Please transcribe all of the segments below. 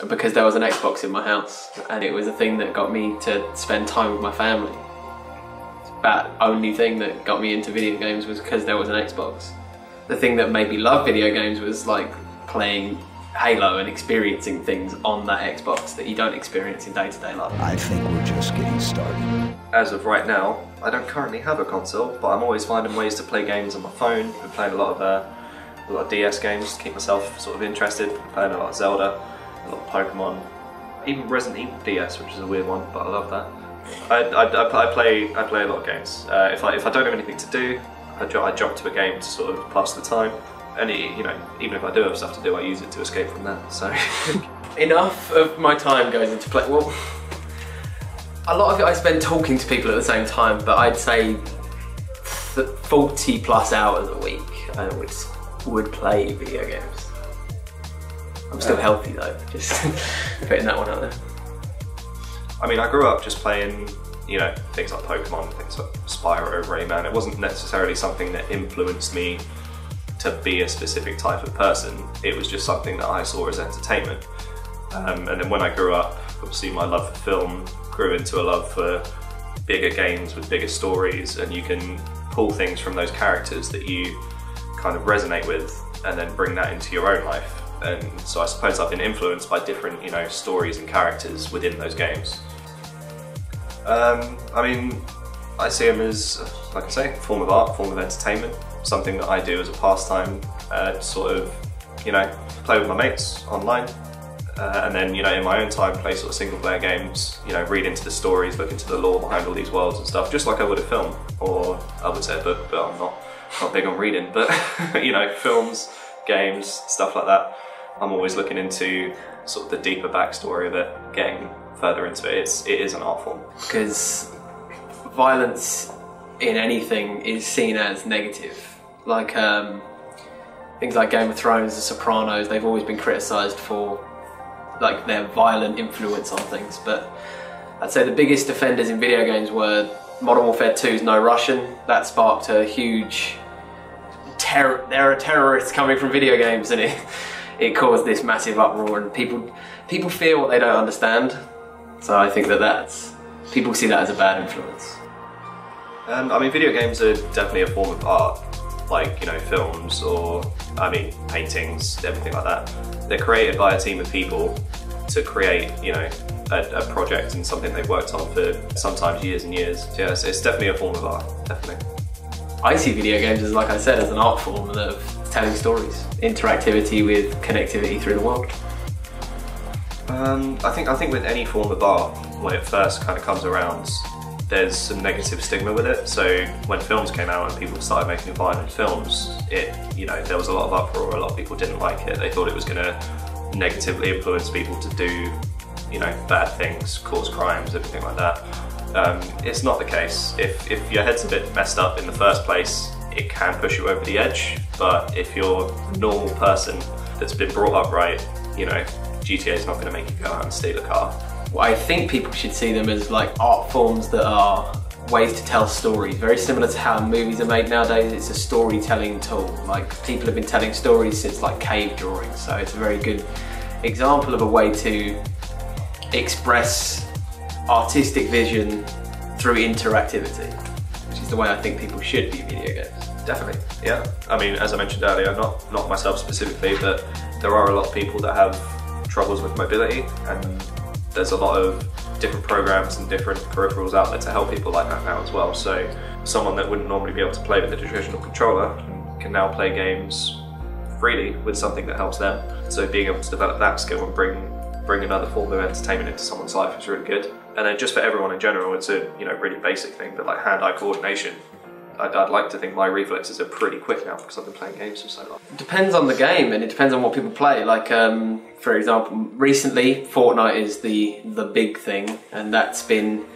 because there was an Xbox in my house, and it was a thing that got me to spend time with my family. That only thing that got me into video games was because there was an Xbox. The thing that made me love video games was like playing Halo and experiencing things on that Xbox that you don't experience in day-to-day life. I think we're just getting started. As of right now, I don't currently have a console, but I'm always finding ways to play games on my phone. I've been playing a lot of DS games to keep myself sort of interested. I'm playing a lot of Zelda, a lot of Pokemon, even Resident Evil DS, which is a weird one, but I love that. I play a lot of games. If I don't have anything to do, I jump to a game to sort of pass the time. And you know, even if I do have stuff to do, I use it to escape from that. So enough of my time goes into play. Well, a lot of it I spend talking to people at the same time, but I'd say 40 plus hours a week I would play video games. I'm still healthy though, just putting that one out there. I mean, I grew up just playing, you know, things like Pokemon, things like Spyro, Rayman. It wasn't necessarily something that influenced me to be a specific type of person. It was just something that I saw as entertainment. And then when I grew up, obviously my love for film grew into a love for bigger games with bigger stories, and you can pull things from those characters that you kind of resonate with and then bring that into your own life. And so I suppose I've been influenced by different, you know, stories and characters within those games. I mean, I see them as, like I say, a form of art, a form of entertainment, something that I do as a pastime, sort of, you know, play with my mates online, and then, you know, in my own time play sort of single player games, you know, read into the stories, look into the lore behind all these worlds and stuff, just like I would a film, or I would say a book, but I'm not big on reading, but you know, films, games, stuff like that. I'm always looking into sort of the deeper backstory of it, getting further into it. It is an art form. Because violence in anything is seen as negative. Like things like Game of Thrones, The Sopranos, they've always been criticised for like their violent influence on things, but I'd say the biggest offenders in video games were Modern Warfare 2's No Russian. That sparked a huge there are terrorists coming from video games, and it caused this massive uproar, and people fear what they don't understand. So I think that's people see that as a bad influence. I mean, video games are definitely a form of art, like, you know, films or, I mean, paintings, everything like that. They're created by a team of people to create, you know, a project and something they've worked on for sometimes years and years. So yeah, it's definitely a form of art, definitely. I see video games as, like I said, as an art form of telling stories, interactivity with connectivity through the world. I think with any form of art, when it first kind of comes around, there's some negative stigma with it. So when films came out and people started making violent films, you know, there was a lot of uproar. A lot of people didn't like it. They thought it was going to negatively influence people to do, you know, bad things, cause crimes, everything like that. It's not the case. If your head's a bit messed up in the first place, it can push you over the edge. But if you're a normal person that's been brought up right, you know, GTA is not going to make you go out and steal a car. Well, I think people should see them as like art forms that are ways to tell stories. Very similar to how movies are made nowadays. It's a storytelling tool. Like, people have been telling stories since like cave drawings. So it's a very good example of a way to express artistic vision through interactivity, which is the way I think people should view video games. Definitely, yeah. I mean, as I mentioned earlier, not myself specifically, but there are a lot of people that have troubles with mobility, and there's a lot of different programs and different peripherals out there to help people like that now as well. So someone that wouldn't normally be able to play with a traditional controller can now play games freely with something that helps them. So being able to develop that skill and bring another form of entertainment into someone's life is really good. And then just for everyone in general, it's a, you know, really basic thing, but like hand-eye coordination. I'd like to think my reflexes are pretty quick now because I've been playing games for so long. It depends on the game, and it depends on what people play. Like, for example, recently Fortnite is the big thing, and that's been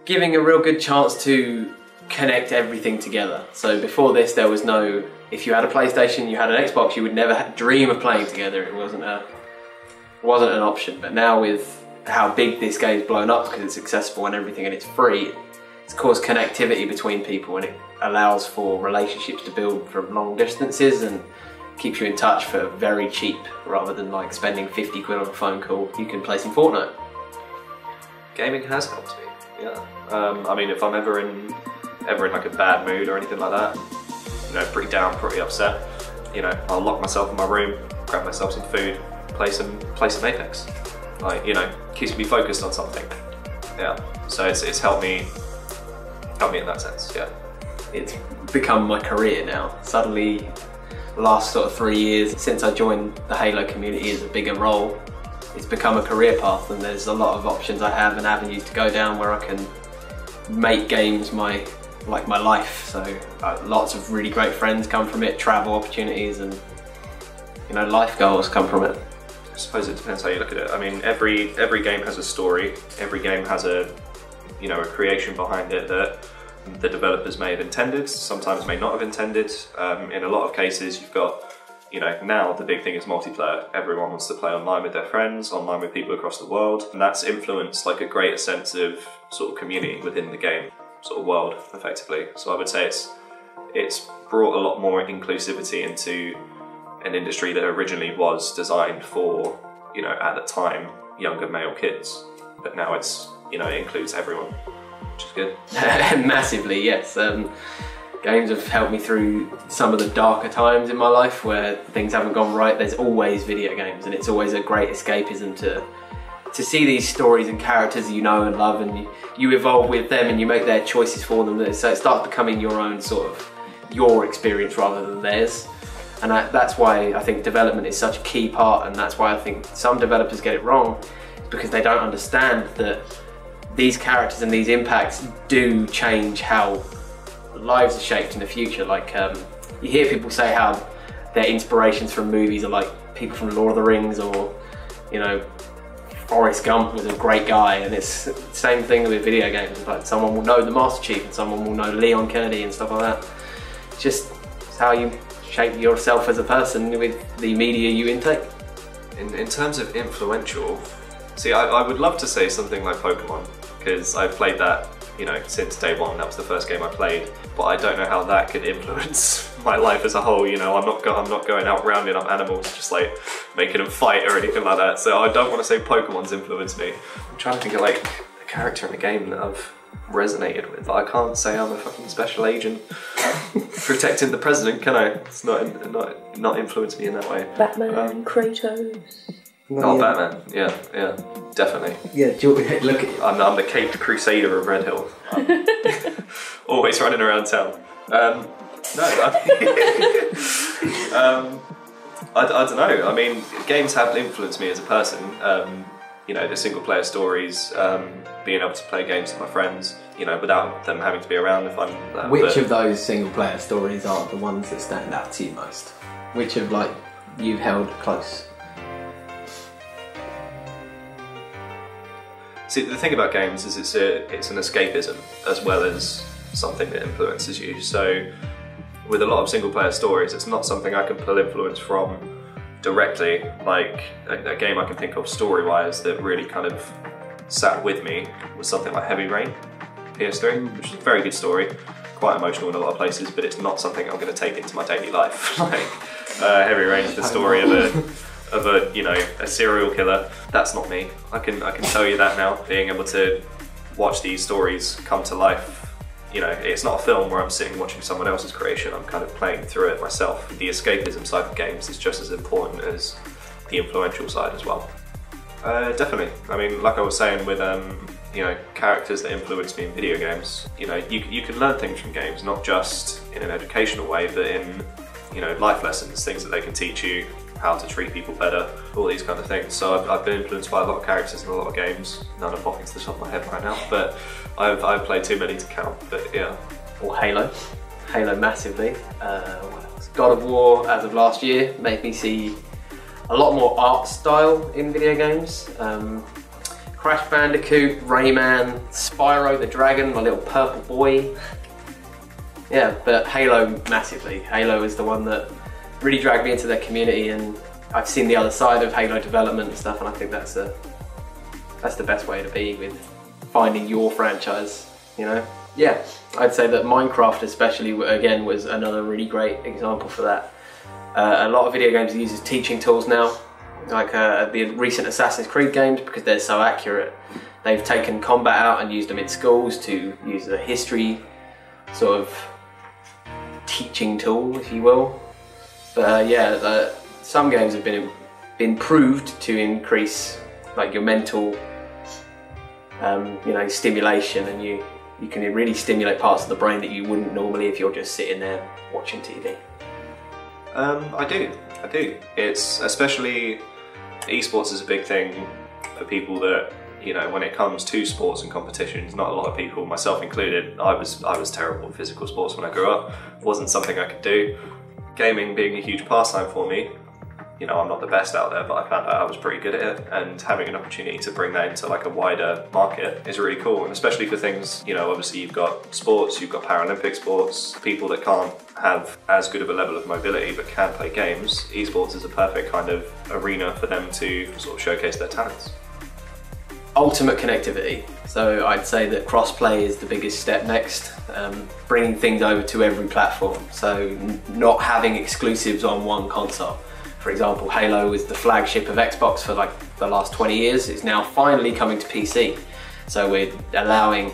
giving a real good chance to connect everything together. So before this, there was no, if you had a PlayStation, you had an Xbox, you would never dream of playing together. It wasn't an option. But now with how big this game's blown up because it's accessible and everything, and it's free, it's caused connectivity between people, and it allows for relationships to build from long distances, and keeps you in touch for very cheap, rather than like spending 50 quid on a phone call. You can play some Fortnite. Gaming has helped me, yeah. I mean, if I'm ever in like a bad mood or anything like that, you know, pretty down, pretty upset, you know, I'll lock myself in my room, grab myself some food, play some Apex. Like, you know, keeps me focused on something. Yeah. So it's helped me in that sense, yeah. It's become my career now. Suddenly, the last sort of 3 years since I joined the Halo community as a bigger role, it's become a career path, and there's a lot of options I have and avenues to go down where I can make games my life. So lots of really great friends come from it, travel opportunities, and you know, life goals come from it. I suppose it depends how you look at it. I mean, every game has a story. Every game has a creation behind it that the developers may have intended, sometimes may not have intended. In a lot of cases, you've got, you know, now the big thing is multiplayer. Everyone wants to play online with their friends, online with people across the world, and that's influenced like a greater sense of sort of community within the game, sort of world, effectively. So I would say it's brought a lot more inclusivity into an industry that originally was designed for, you know, at the time, younger male kids, but now it's, you know, it includes everyone, which is good. Massively, yes. Games have helped me through some of the darker times in my life where things haven't gone right. There's always video games, and it's always a great escapism to see these stories and characters you know and love, and you evolve with them and you make their choices for them. So it starts becoming your own sort of, your experience rather than theirs. And that's why I think development is such a key part, and that's why I think some developers get it wrong, because they don't understand that these characters and these impacts do change how lives are shaped in the future. Like you hear people say how their inspirations from movies are like people from Lord of the Rings, or you know, Forrest Gump was a great guy, and it's the same thing with video games. Like someone will know the Master Chief and someone will know Leon Kennedy and stuff like that. It's just how you shape yourself as a person with the media you intake. In terms of influential, see, I would love to say something like Pokemon, because I've played that, you know, since day one. That was the first game I played, but I don't know how that could influence my life as a whole. You know, I'm not going out rounding up animals, just like making them fight or anything like that. So I don't want to say Pokemon's influenced me. I'm trying to think of like a character in the game that I've resonated with. I can't say I'm a fucking special agent protecting the president, can I? It's not influenced me in that way. Batman, Kratos. Oh, yeah. Batman, yeah, definitely. Yeah, look at you. I'm the caped crusader of Red Hill. Always running around town. I don't know. I mean, games have influenced me as a person. You know, the single player stories, being able to play games with my friends, you know, without them having to be around if I'm... Which of those single player stories are the ones that stand out to you most? Which of, like, you've held close? See, the thing about games is it's an escapism as well as something that influences you. So with a lot of single player stories, it's not something I can pull influence from directly. Like a game I can think of story-wise that really kind of sat with me was something like Heavy Rain, PS3, which is a very good story, quite emotional in a lot of places, but it's not something I'm going to take into my daily life. Like Heavy Rain is the story of a you know, a serial killer. That's not me. I can tell you that now. Being able to watch these stories come to life, you know, it's not a film where I'm sitting watching someone else's creation. I'm kind of playing through it myself. The escapism side of games is just as important as the influential side as well. Definitely. I mean, like I was saying with you know, characters that influence me in video games. You know, you can learn things from games, not just in an educational way, but in, you know, life lessons, things that they can teach you, how to treat people better, all these kind of things. So I've been influenced by a lot of characters in a lot of games. None are popping to the top of my head right now, but I've played too many to count, but yeah. Or Halo. Halo massively. What else? God of War, as of last year, made me see a lot more art style in video games. Crash Bandicoot, Rayman, Spyro the Dragon, my little purple boy. Yeah, but Halo massively. Halo is the one that really dragged me into their community, and I've seen the other side of Halo development and stuff, and I think that's the best way to be with finding your franchise, you know? Yeah, I'd say that Minecraft especially, again, was another really great example for that. A lot of video games use teaching tools now, like the recent Assassin's Creed games, because they're so accurate. They've taken combat out and used them in schools to use a history sort of teaching tool, if you will. But yeah, some games have been proved to increase like your mental stimulation, and you can really stimulate parts of the brain that you wouldn't normally if you're just sitting there watching TV. I do. It's especially esports is a big thing for people that, when it comes to sports and competitions, not a lot of people, myself included, I was terrible at physical sports when I grew up. It wasn't something I could do. Gaming being a huge pastime for me, I'm not the best out there, but I found out I was pretty good at it, and having an opportunity to bring that into like a wider market is really cool. And especially for things, obviously you've got sports, you've got Paralympic sports, people that can't have as good of a level of mobility but can play games. Esports is a perfect kind of arena for them to sort of showcase their talents. Ultimate connectivity. So I'd say that crossplay is the biggest step next, bringing things over to every platform. So not having exclusives on one console. For example, Halo was the flagship of Xbox for like the last 20 years. It's now finally coming to PC. So we're allowing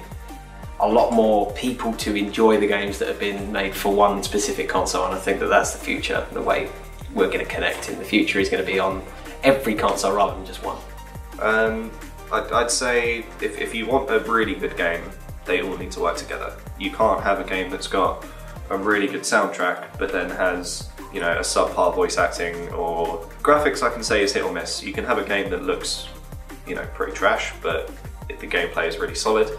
a lot more people to enjoy the games that have been made for one specific console, and I think that that's the future. The way we're going to connect in the future is going to be on every console rather than just one. I'd say if you want a really good game, they all need to work together. You can't have a game that's got a really good soundtrack but then has a subpar voice acting or graphics. I can say is hit or miss. You can have a game that looks pretty trash, but if the gameplay is really solid.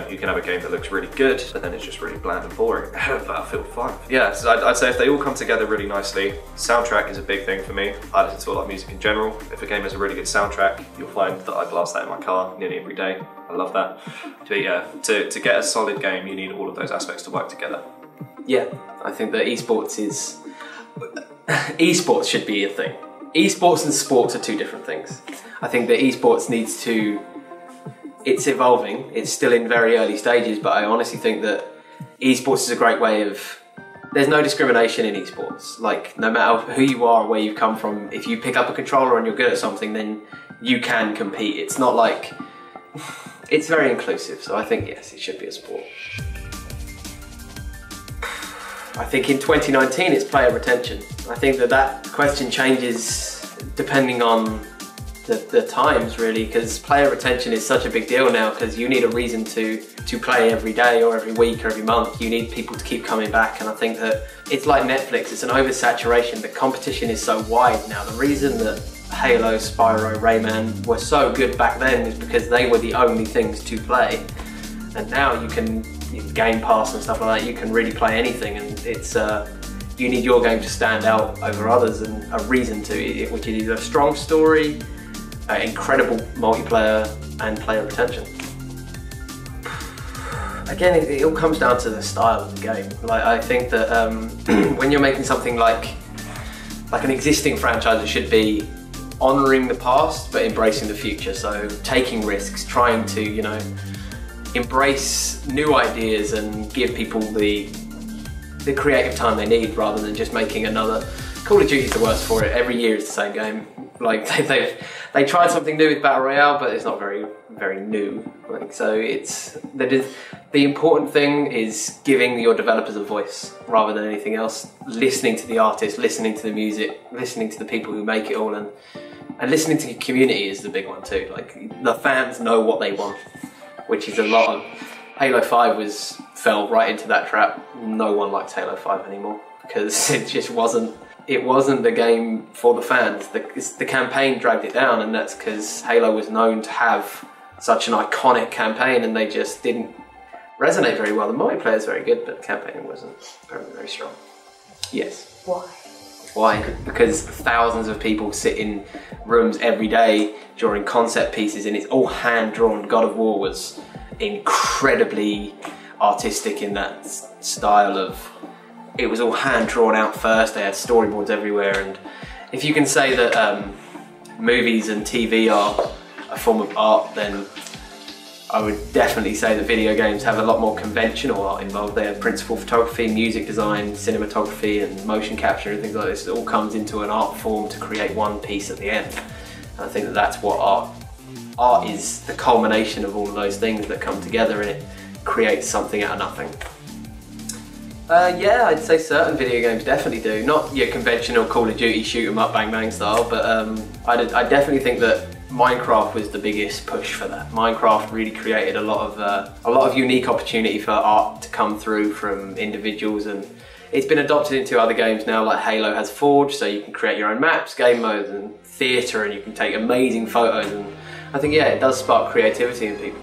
You can have a game that looks really good, but then it's just really bland and boring. Battlefield 5. Yeah, so I'd say if they all come together really nicely, soundtrack is a big thing for me. I listen to a lot of music in general. If a game has a really good soundtrack, you'll find that I blast that in my car nearly every day. I love that. But yeah, to get a solid game, you need all of those aspects to work together. Yeah, I think that esports should be a thing. Esports and sports are two different things. I think that esports needs to... It's evolving, it's still in very early stages, but I honestly think that esports is a great way of... There's no discrimination in esports. Like, no matter who you are or where you've come from, if you pick up a controller and you're good at something, then you can compete. It's not like... It's very inclusive, so I think, yes, it should be a sport. I think in 2019 it's player retention. I think that question changes depending on the times, really, because player retention is such a big deal now, because you need a reason to play every day or every week or every month. You need people to keep coming back, and I think that it's like Netflix, it's an oversaturation. The competition is so wide now. The reason that Halo, Spyro, Rayman were so good back then is because they were the only things to play, and now you can Game Pass and stuff like that, you can really play anything, and it's you need your game to stand out over others, and a reason to, which is either a strong story, incredible multiplayer, and player retention. Again, it all comes down to the style of the game. Like, I think that when you're making something like an existing franchise, it should be honouring the past but embracing the future. So taking risks, trying to embrace new ideas and give people the creative time they need, rather than just making another... Call of Duty's the worst for it. Every year it's the same game. Like, they tried something new with Battle Royale, but it's not very new. Like, so the important thing is giving your developers a voice rather than anything else. Listening to the artists, listening to the music, listening to the people who make it all, and listening to the community is the big one too. Like, the fans know what they want, which is a lot of... Halo 5 fell right into that trap. No one likes Halo 5 anymore because it just wasn't... It wasn't the game for the fans. The campaign dragged it down, and that's because Halo was known to have such an iconic campaign, and they just didn't resonate very well. The multiplayer is very good, but the campaign wasn't very, very strong. Yes. Why? Why? Because thousands of people sit in rooms every day during concept pieces, and it's all hand-drawn. God of War was incredibly artistic in that style of... It was all hand-drawn out first, they had storyboards everywhere, and if you can say that movies and TV are a form of art, then I would definitely say that video games have a lot more conventional art involved. They have principal photography, music design, cinematography and motion capture and things like this. It all comes into an art form to create one piece at the end. And I think that that's what art is, the culmination of all of those things that come together and it creates something out of nothing. Yeah, I'd say certain video games definitely do. Not your conventional Call of Duty shoot 'em up bang bang style, but I definitely think that Minecraft was the biggest push for that. Minecraft really created a lot of unique opportunity for art to come through from individuals, and it's been adopted into other games now, like Halo has Forge, so you can create your own maps, game modes and theatre, and you can take amazing photos, and I think, yeah, it does spark creativity in people.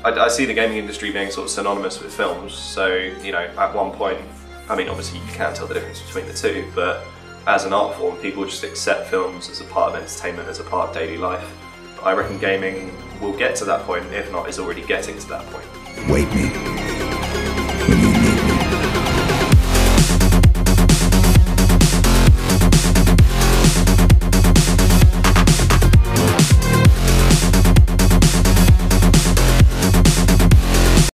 I see the gaming industry being sort of synonymous with films, so, you know, at one point, I mean, obviously you can't tell the difference between the two, but as an art form, people just accept films as a part of entertainment, as a part of daily life. I reckon gaming will get to that point, if not is already getting to that point. Wake me